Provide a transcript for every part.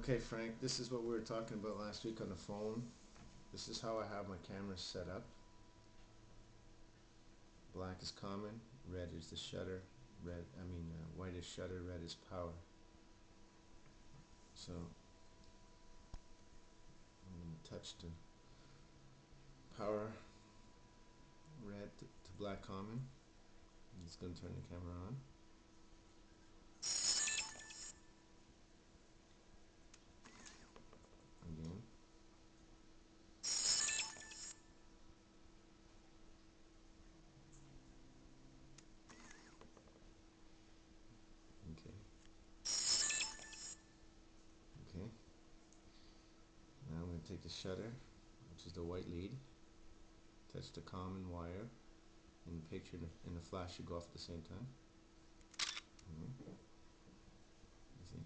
Okay, Frank, this is what we were talking about last week on the phone. This is how I have my camera set up. Black is common, red is the shutter, white is shutter, red is power. So I'm going to touch the power red to black common. I'm just going to turn the camera on. Again. Okay. Okay. Now I'm going to take the shutter, which is the white lead, touch the common wire, and the picture and the flash should go off at the same time. You see?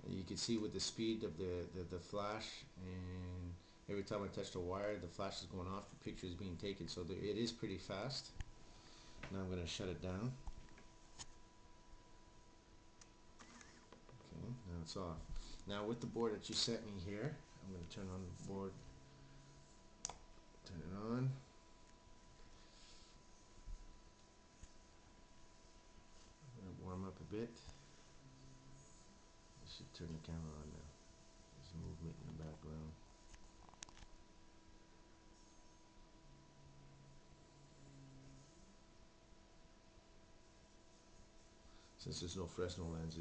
And you can see with the speed of the flash, and every time I touch the wire, the flash is going off, the picture is being taken, so it is pretty fast. Now I'm going to shut it down. Okay, now it's off. Now with the board that you sent me here, I'm going to turn on the board, turn it on. I'm going to warm up a bit. I should turn the camera on now. There's movement in the background. Since there's no Fresnel lens,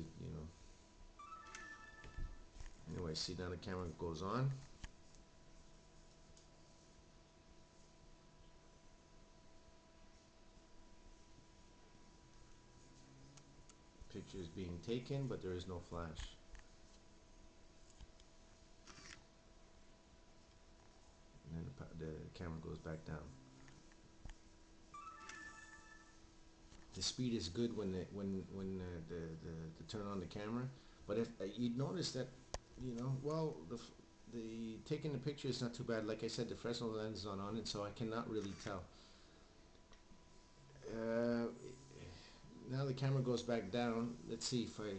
Anyway, see, now the camera goes on. Picture is being taken, but there is no flash. And then the camera goes back down. The speed is good when to turn on the camera, but if you'd notice that, well, the taking the picture is not too bad. Like I said, the Fresnel lens is on it, so I cannot really tell. Now the camera goes back down. Let's see if I.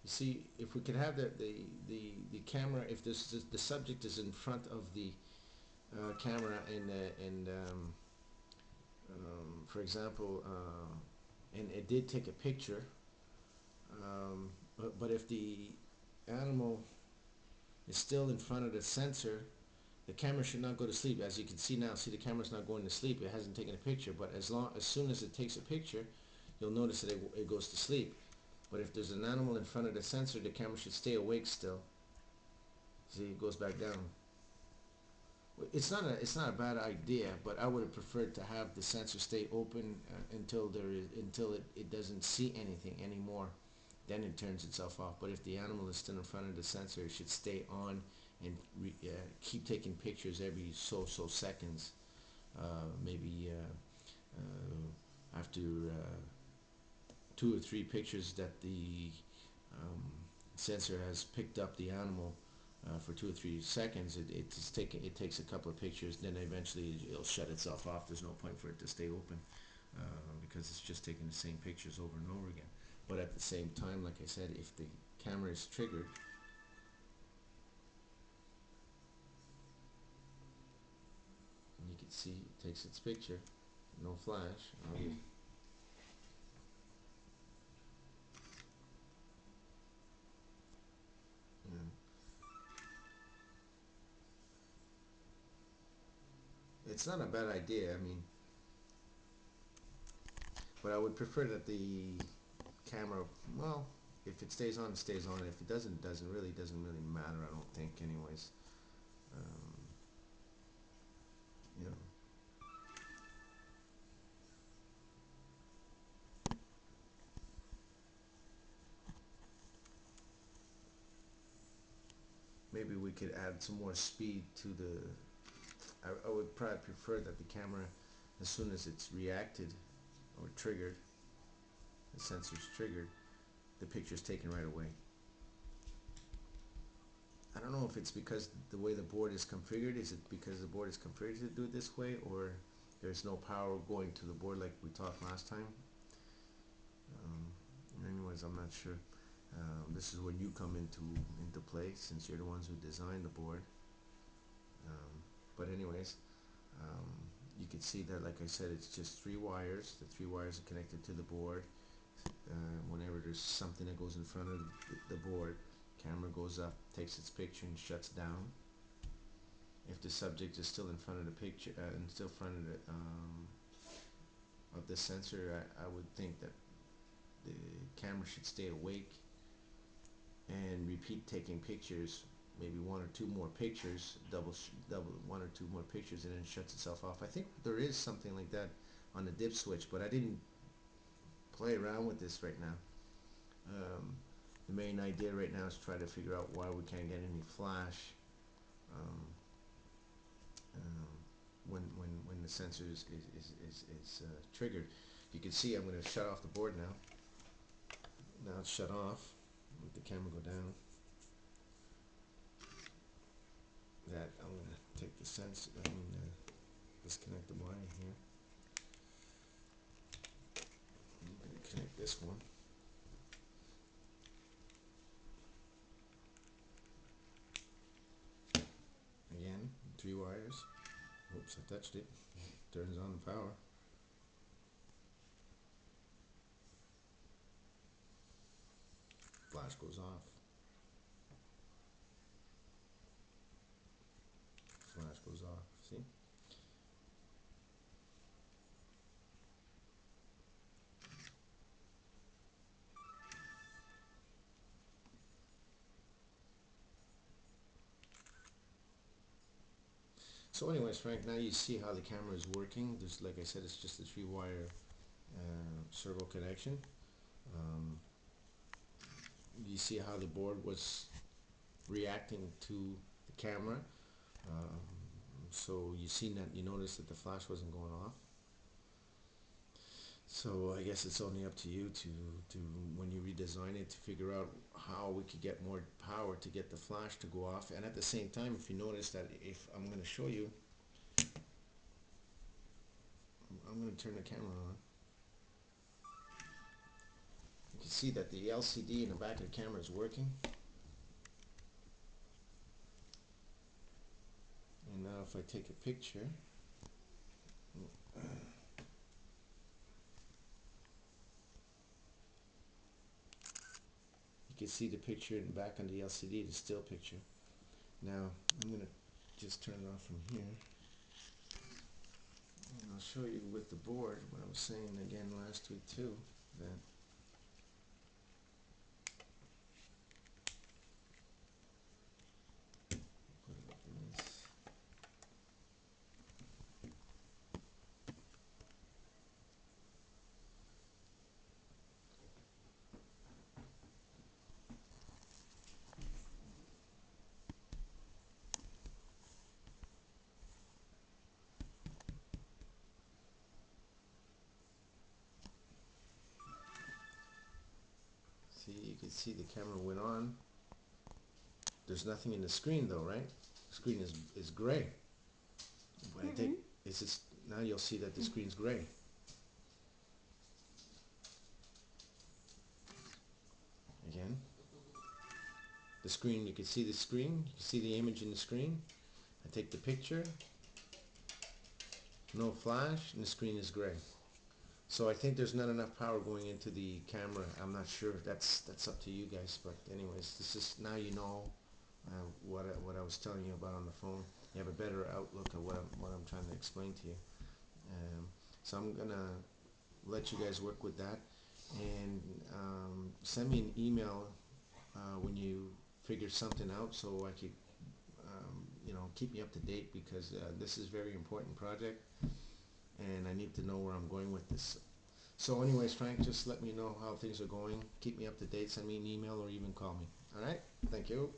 You see, if we could have the camera, if the subject is in front of the camera, for example, and it did take a picture, but if the animal is still in front of the sensor, the camera should not go to sleep. As you can see now, see, the camera's not going to sleep. It hasn't taken a picture, but as soon as it takes a picture, you'll notice that it goes to sleep. But if there's an animal in front of the sensor, the camera should stay awake still. See, it goes back down. It's not a bad idea, but I would have preferred to have the sensor stay open until it doesn't see anything anymore. Then it turns itself off. But if the animal is still in front of the sensor, it should stay on and keep taking pictures every so seconds. Maybe after 2 or 3 pictures that the sensor has picked up the animal for 2 or 3 seconds, it takes a couple of pictures, then eventually it'll shut itself off. There's no point for it to stay open because it's just taking the same pictures over and over again. But at the same time, like I said, if the camera is triggered, you can see it takes its picture, no flash. It's not a bad idea, but I would prefer that the camera, well, if it stays on, it stays on. If it doesn't, it doesn't really matter, I don't think, anyways. Um, you know, maybe we could add some more speed to I would probably prefer that the camera, as soon as it's reacted or triggered, the sensor's triggered, the picture's taken right away. I don't know if it's because the way the board is configured. Is it because the board is configured to do it this way, or there's no power going to the board like we talked last time? Anyways, I'm not sure. This is when you come into play, since you're the ones who designed the board. But anyways, um, you can see that, like I said, it's just 3 wires. The 3 wires are connected to the board. Whenever there's something that goes in front of the board, camera goes up, takes its picture, and shuts down. If the subject is still in front of the picture, and still in front of the sensor, I would think that the camera should stay awake and repeat taking pictures, maybe 1 or 2 more pictures, double 1 or 2 more pictures, and then shuts itself off. I think there is something like that on the dip switch, but I didn't play around with this right now. The main idea right now is to try to figure out why we can't get any flash when the sensor is triggered. You can see I'm going to shut off the board now. Now it's shut off. Let the camera go down. That I'm going to take the disconnect the wire here. I'm going to connect this one. Again, 3 wires. Oops, I touched it. Turns on the power. Flash goes off. Flash goes off. See? So anyways, Frank, now you see how the camera is working. There's, like I said, it's just a 3-wire servo connection. You see how the board was reacting to the camera. So you noticed that the flash wasn't going off. So I guess it's only up to you to when you redesign it, to figure out how we could get more power to get the flash to go off. And at the same time, if you notice that, if I'm going to show you, I'm going to turn the camera on. You can see that the LCD in the back of the camera is working. And now if I take a picture, you can see the picture in the back on the LCD, the still picture. Now I'm going to just turn it off from here. And I'll show you with the board what I was saying again last week too, that put it like this. See, you can see the camera went on. There's nothing in the screen though, right? The screen is gray. When I take, it's just, now you'll see that the screen's gray. Again, the screen, you can see the screen, you can see the image in the screen. I take the picture, no flash, and the screen is gray. So I think there's not enough power going into the camera. I'm not sure. That's up to you guys. But anyways, this is, now you know what I was telling you about on the phone. You have a better outlook of what I'm trying to explain to you. So I'm gonna let you guys work with that, and send me an email when you figure something out, so I could keep me up to date, because this is a very important project, and I need to know where I'm going with this. So anyways, Frank, just let me know how things are going. Keep me up to date. Send me an email or even call me. All right? Thank you.